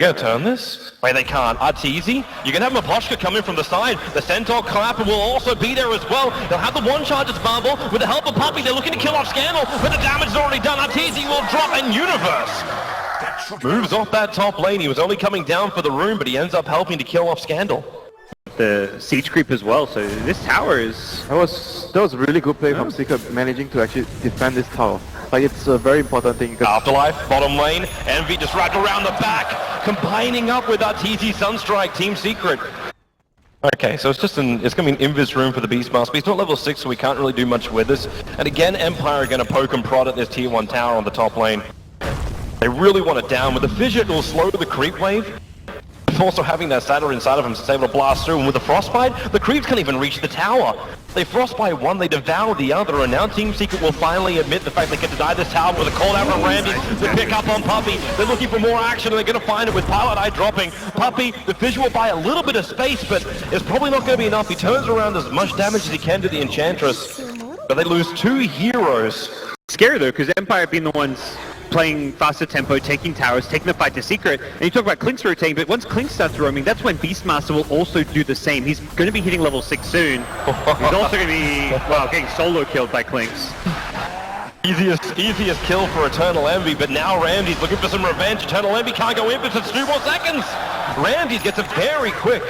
Gonna turn this? Wait, they can't. Arteezy? You can have Maposhka coming from the side. The Centaur Clapper will also be there as well. They'll have the one charges bubble. With the help of Puppey, they're looking to kill off Scandal, but the damage is already done. Arteezy will drop, and Universe moves off that top lane. He was only coming down for the rune, but he ends up helping to kill off Scandal. The siege creep as well, so this tower is... That was a really good play from Secret, managing to actually defend this tower. Like, it's a very important thing. Afterlife, bottom lane, Envy just wrapped around the back, combining up with Arteezy Sunstrike, Team Secret. Okay, so it's going to be an invis room for the Beastmaster. He's not level 6, so we can't really do much with this. And again, Empire are going to poke and prod at this tier 1 tower on the top lane. They really want it down. With the fissure, it will slow the creep wave. Also having that saddle inside of him to able to blast through, and with the frostbite, the creeps can't even reach the tower. They frostbite one, they devour the other, and now Team Secret will finally admit the fact they can deny this tower with a call out from Randy to pick up on Puppey. They're looking for more action, and they're going to find it with Pilot Eye dropping. Puppey, the visual buy a little bit of space, but it's probably not going to be enough. He turns around as much damage as he can to the Enchantress, but they lose 2 heroes. Scary though, because Empire have been the ones playing faster tempo, taking towers, taking the fight to Secret, and you talk about Klink's rotating, but once Klink starts roaming, that's when Beastmaster will also do the same. He's going to be hitting level 6 soon. He's also going to be, well, getting solo killed by Klinks. Easiest kill for Eternal Envy, but now Ramses looking for some revenge. Eternal Envy can't go in, but it's 2 more seconds. Ramses gets a very quick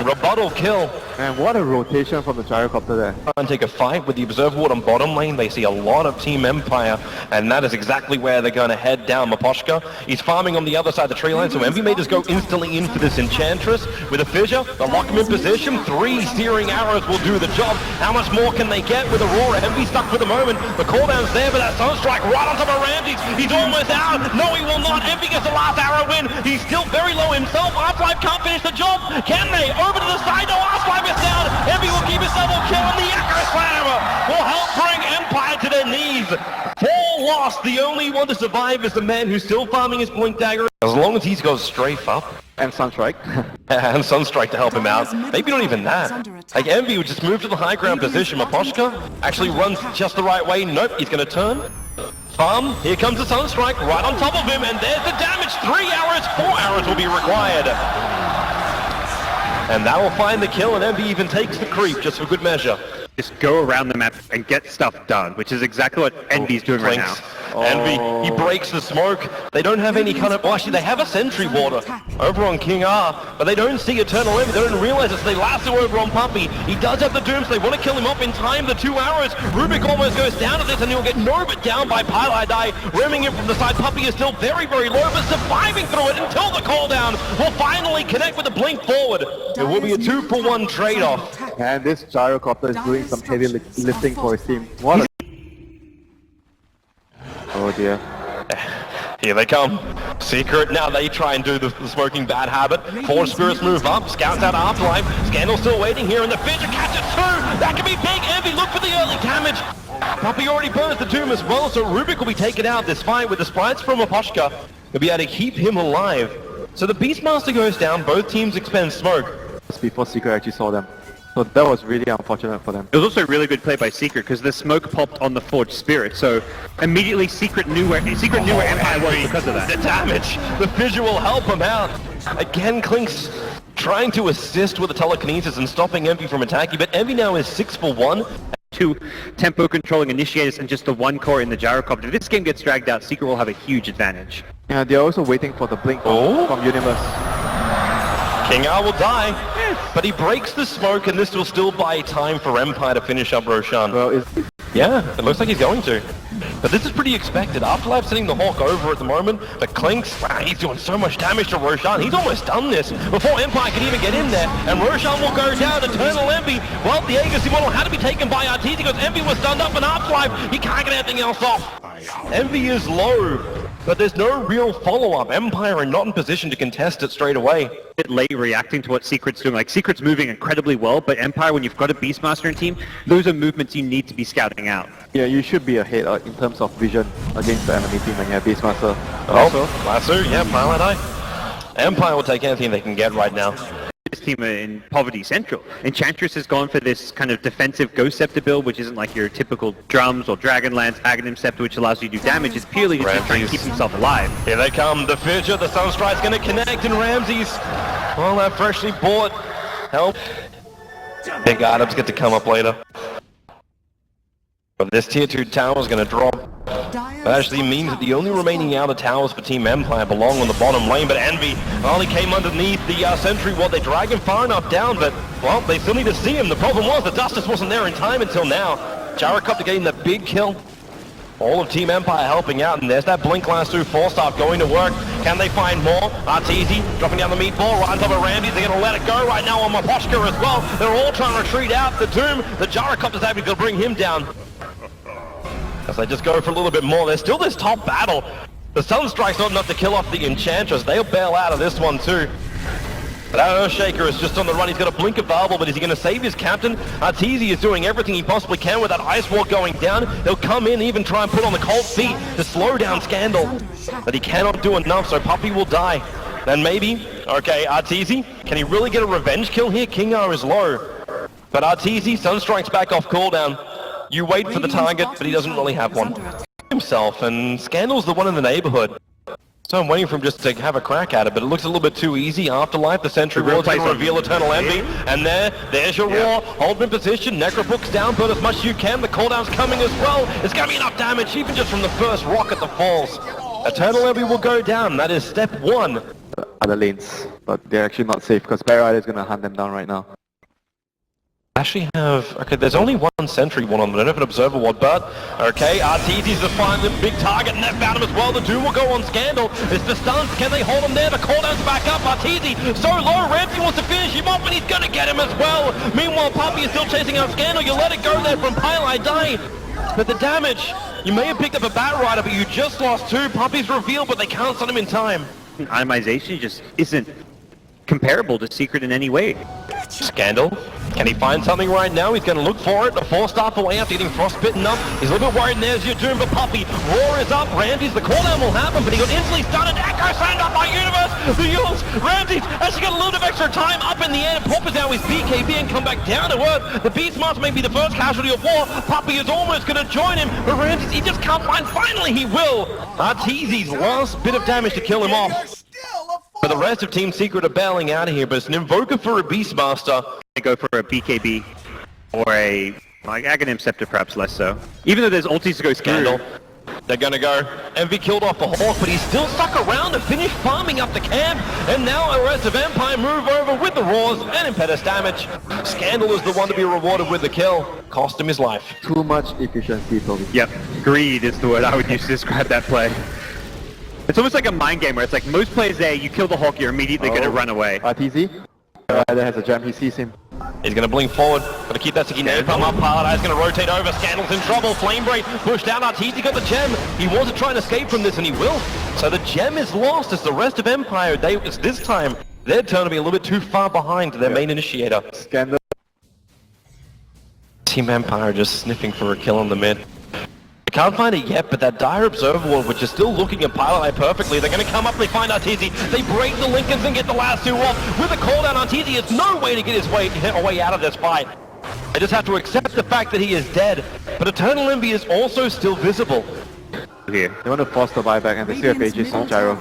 rebuttal kill. Man, what a rotation from the gyrocopter there. And take a fight with the Observer Ward on bottom lane. They see a lot of Team Empire, and that is exactly where they're going to head down. Maposhka, he's farming on the other side of the tree line, so Envy may just go instantly in for this Enchantress. With a fissure, they'll lock him in position. 3 searing arrows will do the job. How much more can they get with Aurora? Envy stuck for the moment. The cooldown's there, but that Sunstrike right on top of Ramses. He's almost out. No, he will not. Envy gets the last arrow in. He's still very low himself. Arclife can't finish the job. Can they? Over to the side. No, Arclife is down. Envy will keep his double kill, and the Echo Slam will help bring Empire to their knees. 4 lost. The only one to survive is the man who's still farming his Blink Dagger. As long as he's got strafe up. And Sunstrike. And Sunstrike to help him out. Maybe not even that. Like, Envy would just move to the high ground position. Maposhka actually runs just the right way. Nope, he's going to turn. Farm, here comes the Sunstrike right on top of him, and there's the damage. 3 arrows, 4 arrows will be required. And that will find the kill, and Envy even takes the creep just for good measure. Just go around the map and get stuff done, which is exactly what Envy's doing right now. Envy, he breaks the smoke. They don't have any kind of... Well, actually, they have a sentry warder over on King R, but they don't see Eternal Envy. They don't realize it, so they lasso over on Puppey. He does have the doom, so they want to kill him off in time. The 2 arrows. Rubik almost goes down at this, and he'll get Novit down by Pilot Eye, rimming him from the side. Puppey is still very, very low, but surviving through it until the cooldown will finally connect with the blink forward. It will be a 2-for-1 trade-off. And this gyrocopter is doing some heavy lifting for his team. What a... Oh dear. Here they come. Secret, now they try and do the smoking bad habit. 4 spirits move up, scouts out Afterlife. Scandal still waiting here, and the fissure catches 2! That could be big. Envy, look for the early damage. Puppey already burns the doom as well, so Rubik will be taken out. This fight with the sprites from Maposhka will be able to keep him alive. So the Beastmaster goes down, both teams expend smoke. Before Secret actually saw them. So that was really unfortunate for them. It was also a really good play by Secret, because the smoke popped on the Forged Spirit, so immediately Secret knew where Empire was because of that. The damage! The fissure will help him out. Again, Klink's trying to assist with the telekinesis and stopping Envy from attacking, but Envy now is 6-for-1. 2 tempo controlling initiators and just the 1 core in the gyrocopter. If this game gets dragged out, Secret will have a huge advantage. Yeah, they're also waiting for the blink from Universe. King R will die, but he breaks the smoke, and this will still buy time for Empire to finish up Roshan. Well, yeah, it looks like he's going to. But this is pretty expected. Afterlife sending the Hawk over at the moment, but Klink's, wow, he's doing so much damage to Roshan. He's almost done this before Empire can even get in there, and Roshan will go down. Eternal Envy, well, the Agency model had to be taken by Arteezy because Envy was stunned up, and Afterlife, he can't get anything else off. Envy is low, but there's no real follow-up. Empire are not in position to contest it straight away. A bit late reacting to what Secret's doing. Like, Secret's moving incredibly well, but Empire, when you've got a Beastmaster in team, those are movements you need to be scouting out. Yeah, you should be ahead in terms of vision against the enemy team when you have Beastmaster. Oh, lasso, yeah, Pilot Eye. Empire will take anything they can get right now. this team are in Poverty Central. Enchantress has gone for this kind of defensive Ghost Scepter build, which isn't like your typical drums or Dragonlance, Aghanim Scepter, which allows you to do damage. It's purely just to try and keep himself alive. Here they come, the Fissure, the Sunstrike's going to connect, and Ramses, well, that freshly bought help. Big items get to come up later. But this tier 2 tower is going to drop. That actually means that the only remaining outer towers for Team Empire belong on the bottom lane, but Envy only came underneath the sentry ward. They drag him far enough down, but, well, they still need to see him. The problem was the Dustus wasn't there in time until now. Jaracopter getting the big kill. All of Team Empire helping out, and there's that Blink Lasso 4-star going to work. Can they find more? Arteezy dropping down the meatball, right on top of Ramses. They're going to let it go right now on Maposhka as well. They're all trying to retreat out. The Doom, the Jaracopter's able to bring him down. As they just go for a little bit more, there's still this top battle. The Sunstrike's not enough to kill off the Enchantress. They'll bail out of this one too. But our Earthshaker is just on the run. He's got a blink available, but is he going to save his captain? Arteezy is doing everything he possibly can with that Ice Wall going down. He'll come in, even try and put on the cold feet to slow down Scandal. But he cannot do enough, so Puppey will die. Then maybe, okay, Arteezy, can he really get a revenge kill here? Kingar is low. But Arteezy, Sunstrike's back off cooldown. You wait for the target, but he doesn't really have one himself, and Scandal's the one in the neighborhood. So I'm waiting for him just to have a crack at it, but it looks a little bit too easy. Afterlife, the Sentry Ward's going to reveal Eternal Envy, and there's your Roar. Hold him in position, Necrobook's down, burn as much as you can. The cooldown's coming as well. It's going to be enough damage, even just from the first rocket that falls. Eternal Envy will go down. That is step 1. Other lanes, but they're actually not safe because Barrett is going to hunt them down right now. Actually have, okay, there's only one Sentry one on them, I don't have an Observer Ward, but, okay, Arteezy's the final big target, and that found him as well. The Doom will go on Scandal. It's the stuns, can they hold him there? The cooldown's back up, Arteezy so low, Ramsey wants to finish him off, and he's going to get him as well. Meanwhile, Puppey is still chasing out Scandal. You let it go there from Pylai Die. But the damage, you may have picked up a Bat Rider, but you just lost 2. Puppey's revealed, but they can't stun him in time. Itemization just isn't comparable to Secret in any way. Scandal, can he find something right now? He's going to look for it. The 4-star away after getting frostbitten up. He's a little bit worried, and there's your Doom, but Puppey. Roar is up. Ramses, the cooldown will happen, but he got instantly stunned. Echo slammed up by Universe. The Yules, Ramses actually got a little bit of extra time up in the air. Poppers now his BKB and come back down to earth. The Beastmaster may be the first casualty of war. Puppey is almost going to join him, but Ramses, he just can't find. Finally, he will. Arteezy's last bit of damage to kill him off. But the rest of Team Secret are bailing out of here, but it's an Invoker for a Beastmaster. They go for a BKB or a like Aghanim Scepter, perhaps less so. Even though there's ultis to go Scandal. They're gonna go. Envy killed off the Hawk, but he's still stuck around to finish farming up the camp. And now the rest of Empire move over with the Roars and Impetus damage. Scandal is the one to be rewarded with the kill. Cost him his life. Too much efficiency, Toby. Yep, greed is the word I would use to describe that play. It's almost like a mind game where it's like most plays there, you kill the Hawk, you're immediately going to run away. Arteezy, Rider has a gem, he sees him. He's going to blink forward. Got to keep that sticky napalm up. Paladin's going to rotate over. Scandal's in trouble. Flame Break pushed down. Arteezy got the gem. He wants to try and escape from this, and he will. So the gem is lost as the rest of Empire, it's this time, their turn to be a little bit too far behind their main initiator. Scandal. Team Empire just sniffing for a kill in the mid. I can't find it yet, but that Dire Observer Wall, which is still looking at Pylai perfectly, they're going to come up, they find Arteezy, they break the Lincolns and get the last 2 off. With a cooldown, Arteezy has no way to get his way out of this fight. They just have to accept the fact that he is dead, but Eternal Envy is also still visible. Here. They want to force the buyback and they see a pages on Gyro.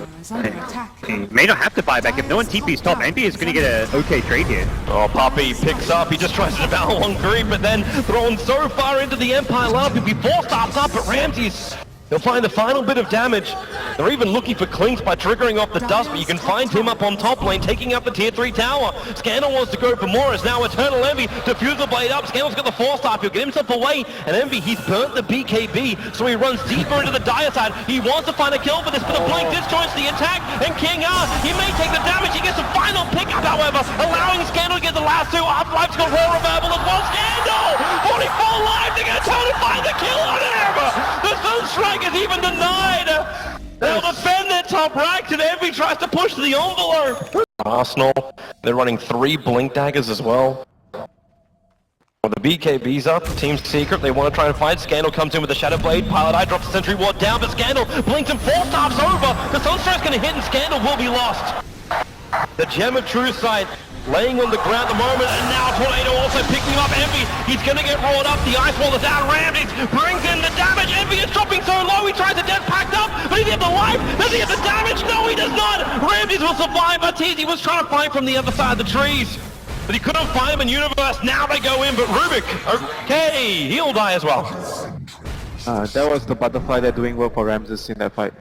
He may not have to buy back. If no one TP's top, Envy is going to get an okay trade here. Oh, Puppey picks up. He just tries to devour one creep, but then thrown so far into the Empire love, he'll be 4-stars up, but Ramses, he'll find the final bit of damage. They're even looking for Clinks by triggering off the dust, but you can find him up on top lane, taking up the tier 3 tower. Scandal wants to go for more, as now Eternal Envy, Diffuser Blade up, Scandal's got the 4-star, he'll get himself away, and Envy, he's burnt the BKB, so he runs deeper into the dire side. He wants to find a kill for this, but the blink disjoints the attack, and King R, he may take the damage, he gets a final pickup, however, allowing Scandal to get the last 2, Afterlife's got Roar available as well. Scandal, 44 lives, they're going to try to find the kill on him! The Sunstrike is even denied! They'll defend their top racks, and Envy tries to push the envelope! Arsenal, they're running 3 Blink Daggers as well. Well, the BKB's up, Team Secret, they want to try and fight. Scandal comes in with the Shadow Blade, Pilot Eye drops the Sentry Ward down, but Scandal blinks and 4-stars over! The Sunstrike's going to hit and Scandal will be lost! The Gem of True Sight laying on the ground at the moment, and now Tornado also picking up Envy. He's gonna get rolled up. The ice wall is out. Ramses brings in the damage. Envy is dropping so low. He tries to get packed up, but does he have the life? Does he have the damage? No, he does not. Ramses will survive. Arteezy was trying to fight from the other side of the trees, but he couldn't find him in Universe. Now they go in, but Rubik, okay, he'll die as well. That was the butterfly. They're doing well for Ramses in that fight.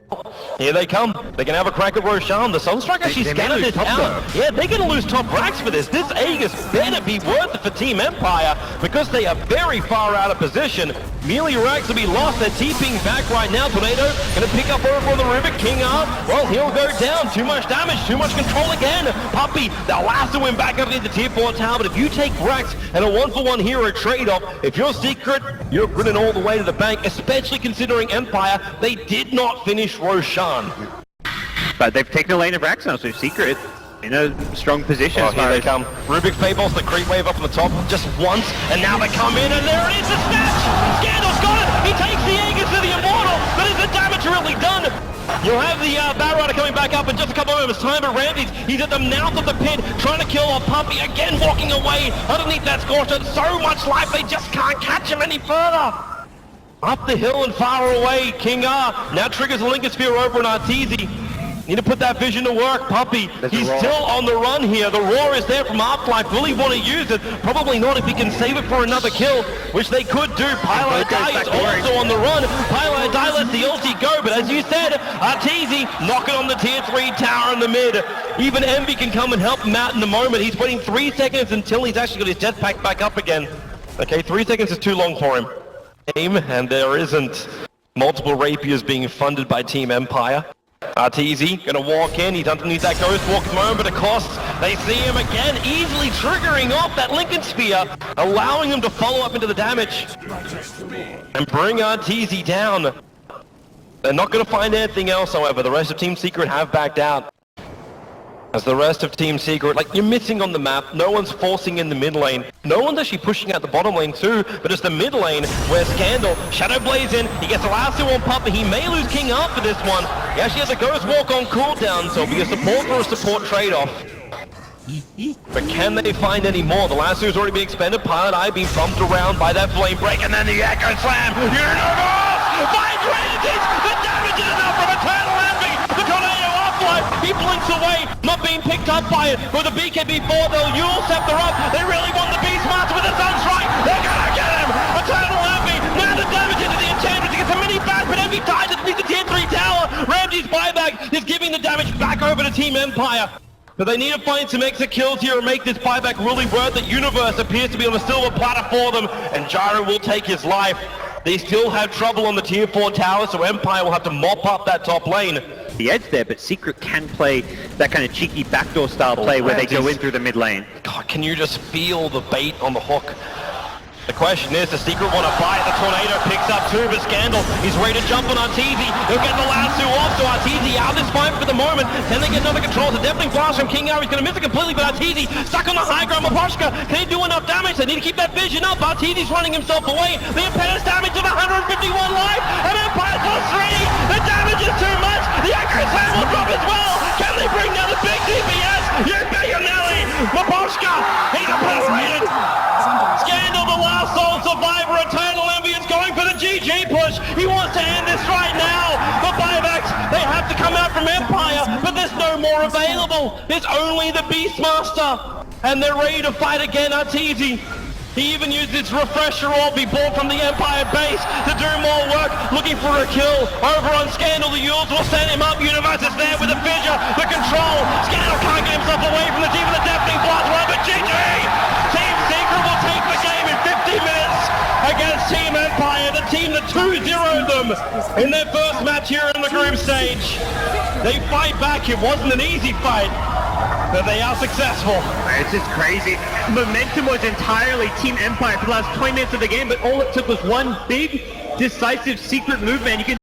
Here they come. They can have a crack at Roshan. The Sunstrike actually scanned this out. Yeah, they're going to lose top racks for this. This Aegis better be worth it for Team Empire because they are very far out of position. Melee racks will be lost. They're TPing back right now. Tornado going to pick up over on the Rubik. King up. Well, he'll go down. Too much damage. Too much control again. Puppey, they'll lasso him back up into Tier 4 tower. But if you take racks and a 1-for-1 hero trade-off, if you're Secret, you're grinning all the way to the bank, especially considering Empire, they did not finish Roshan. But they've taken a lane of racks now, so Secret in a strong position. Oh, here they come. Rubik's Fables, the creep wave up on the top just once, and now they come in, and there it is, the snatch! Scandal's got it! He takes the Aegis to the Immortal, but is the damage really done? You'll have the Batrider coming back up in just a couple of moments time, but Ramses, he's at the mouth of the pit, trying to kill a Puppey, again walking away underneath that Scorcher. So much life, they just can't catch him any further. Up the hill and far away, King R now triggers a Lincoln Sphere over on Arteezy. Need to put that vision to work. Puppey, he's still on the run here. The roar is there from Half-Life. Will he want to use it? Probably not if he can save it for another kill, which they could do. Pylon Die is also on the run. Pylon Die lets the ulti go, but as you said, Arteezy knocking on the Tier 3 tower in the mid. Even Envy can come and help him out in the moment. He's waiting 3 seconds until he's actually got his jetpack back up again. Okay, 3 seconds is too long for him. And there isn't multiple rapiers being funded by Team Empire. Arteezy gonna walk in, he's underneath that Ghost Walk at the moment, but it costs. They see him again, easily triggering off that Lincoln Sphere, allowing him to follow up into the damage and bring Arteezy down. They're not gonna find anything else, however. The rest of Team Secret have backed out. As the rest of Team Secret, like, you're missing on the map, no one's forcing in the mid lane, no one's actually pushing out the bottom lane too, but it's the mid lane where Scandal, Shadow Blaze in, he gets a lasso on Puppey, he may lose King after this one, he actually has a Ghost Walk on cooldown, so it'll be a support for a support trade-off. But can they find any more? The lasso's already been expended, Pilot Eye being bumped around by that Flame Break, and then the Echo Slam, Universe! Find Ramses! The damage is enough from Eternal Envy! The Tornado Half-Life, he blinks away, not being picked up by it. With the BKB4, they'll Yule Scepter up. They really want the Beastmaster with the Sunstrike. They're gonna get him! Eternal Envy, now the damage into the Enchantress. He gets a mini back, but Envy dies underneath the Tier 3 tower. Ramsey's buyback is giving the damage back over to Team Empire. But they need to find some extra kills here and make this buyback really worth it. Universe appears to be on a silver platter for them, and Gyro will take his life. They still have trouble on the Tier 4 tower, so Empire will have to mop up that top lane. The edge there, but Secret can play that kind of cheeky backdoor style play where they go in through the mid lane. God, can you just feel the bait on the hook? The question is, does Secret want to buy it? The Tornado picks up too, but Scandal, he's ready to jump on Arteezy. He'll get the lasso off, so Arteezy out of this fight for the moment. Can they get another control? The Deafening Blast from King R, he's going to miss it completely, but Arteezy stuck on the high ground. Maposhka, can he do enough damage? They need to keep that vision up. Arteezy's running himself away. The Impedance damage of 151 life, and Empire's lost 3. The damage is too much. The Accurate Slam will drop as well. Can they bring down the big DPS? You bet your Nelly. Maposhka, he's obliterated. Scandal, the last sole survivor. Eternal Envy is going for the GG push. He wants to end this right now. The buybacks, they have to come out from Empire, but there's no more available. There's only the Beastmaster, and they're ready to fight again. Arteezy, he even used his refresher orb he bought from the Empire base to do more work, looking for a kill. Over on Scandal, the Yules will send him up. Universe is there with the fissure, the control. Scandal can't get himself away from the team of the Deafening Blast. But GG! Team Secret will take the game in 50 minutes against Team Empire, the team that 2-0'd them in their first match here in the group stage. They fight back. It wasn't an easy fight, but they are successful. It's just crazy. Momentum was entirely Team Empire for the last 20 minutes of the game, but all it took was one big, decisive Secret movement. You can